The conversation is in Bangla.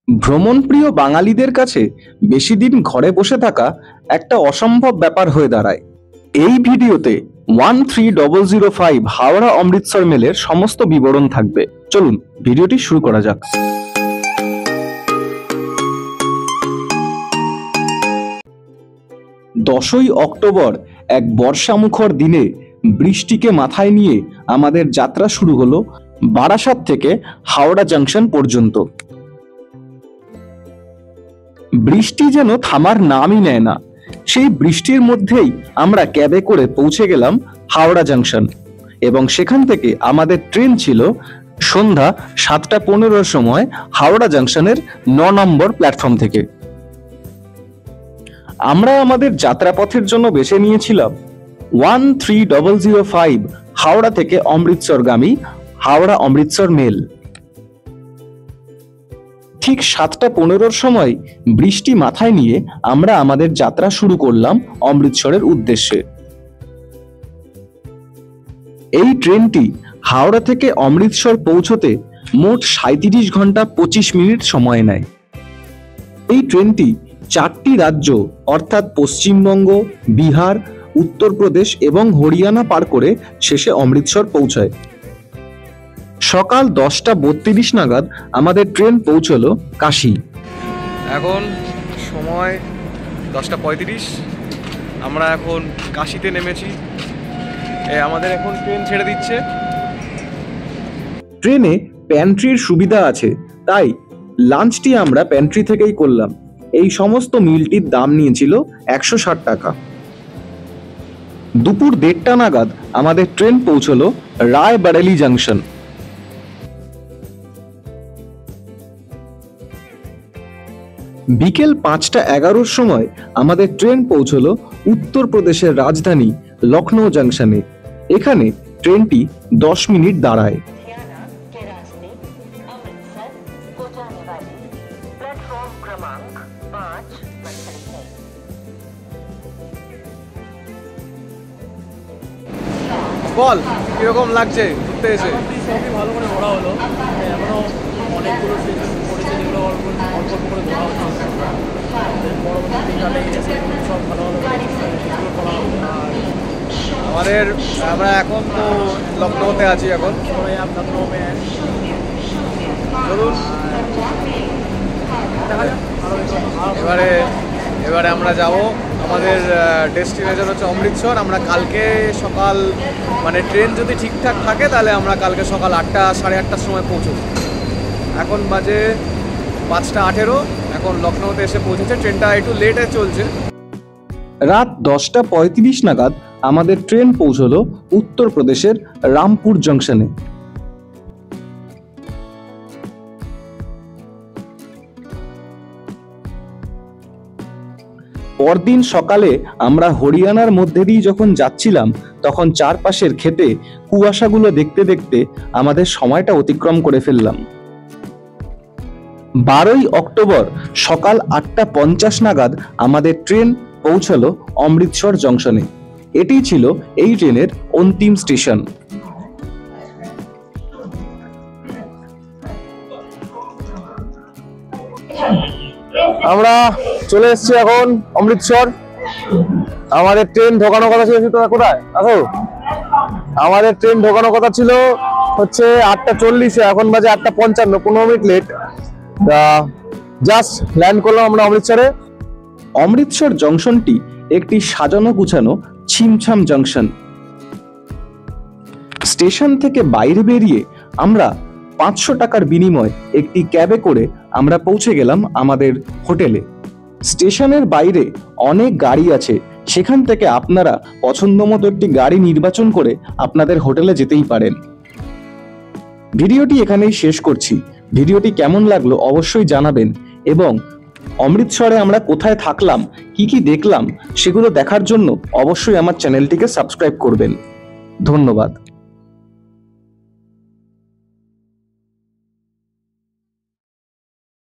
ভ্রমণপ্রিয় বাঙালিদের কাছে বেশি দিন ঘরে বসে থাকা একটা অসম্ভব ব্যাপার হয়ে দাঁড়ায়। এই ভিডিওতে 13005 হাওড়া অমৃতসর মেলের সমস্ত বিবরণ থাকবে। চলুন ভিডিওটি শুরু করা যাক। 10ই অক্টোবর এক বর্ষামুখর দিনে বৃষ্টিকে মাথায় নিয়ে আমাদের যাত্রা শুরু হলো বারাসাত থেকে হাওড়া জাংশন পর্যন্ত। বৃষ্টি যেন থামার নামই নেয় না। সেই বৃষ্টির মধ্যেই আমরা ক্যাবে করে পৌঁছে গেলাম হাওড়া জাংশন এবং সেখান থেকে আমাদের ট্রেন ছিল সন্ধ্যা 7:15-র সময় হাওড়া জাংশনের 9 নম্বর প্ল্যাটফর্ম থেকে। আমরা আমাদের যাত্রাপথের জন্য বেছে নিয়েছিলাম 13005 হাওড়া থেকে অমৃতসরগামী হাওড়া অমৃতসর মেল। ঠিক 7:15-র সময় বৃষ্টি মাথায় নিয়ে আমরা আমাদের যাত্রা শুরু করলাম অমৃতসরের উদ্দেশ্যে। এই ট্রেনটি হাওড়া থেকে অমৃতসর পৌঁছতে মোট 37 ঘন্টা 25 মিনিট সময় নেয়। এই ট্রেনটি 4টি রাজ্য অর্থাৎ পশ্চিমবঙ্গ, বিহার, উত্তরপ্রদেশ এবং হরিয়ানা পার করে শেষে অমৃতসর পৌঁছায়। সকাল 10:32 নাগাদ আমাদের ট্রেন পৌঁছলো কাশী। এখন সময় 10:35। আমরা এখন কাশীতে নেমেছি। আমাদের এখন ট্রেন ছেড়ে দিচ্ছে। ট্রেনে প্যান্ট্রির সুবিধা আছে, তাই লাঞ্চটি আমরা প্যান্ট্রি থেকেই করলাম। এই সমস্ত মিলটির দাম নিয়েছিল 160 টাকা। দুপুর 1:30 নাগাদ আমাদের ট্রেন পৌঁছলো রায়বারেলি জাংশন। বিকেল 5:11-র সময় আমাদের ট্রেন পৌঁছলো উত্তরপ্রদেশের রাজধানী লখনৌ জাংশনে। এখানে ট্রেনটি 10 মিনিট দাঁড়ায়। বল কিরকম লাগছে ঘুরতে এসে? সবই ভালো করে ঘোরা হলো। এখনো অনেকগুলো স্টেশন পড়েছে যেগুলো অল্প অল্প করে ঘোরা হচ্ছে। পরবর্তীকালে এসে সব ভালো ভালো এক্সপ্লোর করা হবে। আর আমরা এখন তো লখনৌতে আছি। এখন সবাই আপনার লখনৌতে চলুন দেখা যাক। এবারে আমরা যাব আমাদের ডেস্টিনেশন হচ্ছে অমৃতসর। আমরা কালকে সকাল ট্রেন যদি ঠিকঠাক থাকে তাহলে আমরা কালকে সকাল 8টা 8:30টার সময় পৌঁছব। এখন বাজে 5:18। এখন লখনৌতে এসে পৌঁছেছে। ট্রেনটা একটু লেটে চলছে। রাত 10:35 নাগাদ আমাদের ট্রেন পৌঁছলো উত্তরপ্রদেশের রামপুর জংশনে। পরদিন সকালে আমরা হরিয়ানার মধ্যে দিয়ে যখন যাচ্ছিলাম তখন চারপাশের ক্ষেতে কুয়াশাগুলো দেখতে দেখতে আমাদের সময়টা অতিক্রম করে ফেললাম। 12ই অক্টোবর সকাল 8:50 নাগাদ আমাদের ট্রেন পৌঁছালো অমৃতসর জংশনে। এটি ছিল এই ট্রেনের অন্তিম স্টেশন। আমরা চলে এসেছি এখন অমৃতসর। আমাদের ট্রেন ঢোকানোর কথা ছিল, তোরা কোথায় আছো? আমাদের ট্রেন ঢোকানোর কথা ছিল হচ্ছে 8:40। এখন বাজে 8:55, 15 মিনিট লেট। জাস্ট ল্যান্ড করলাম আমরা অমৃতসরে। অমৃতসর জংশনটি একটি সাজানো গুছানো ছিমছাম জংশন। স্টেশন থেকে বাইরে বেরিয়ে আমরা 500 টাকার বিনিময়ে একটি ক্যাবে করে আমরা পৌঁছে গেলাম আমাদের হোটেলে। স্টেশনের বাইরে অনেক গাড়ি আছে, সেখান থেকে আপনারা পছন্দ মতো একটি গাড়ি নির্বাচন করে আপনাদের হোটেলে যেতেই পারেন। ভিডিওটি এখানেই শেষ করছি। ভিডিওটি কেমন লাগলো অবশ্যই জানাবেন এবং অমৃতসরে আমরা কোথায় থাকলাম, কি কি দেখলাম সেগুলো দেখার জন্য অবশ্যই আমার চ্যানেলটিকে সাবস্ক্রাইব করবেন। ধন্যবাদ।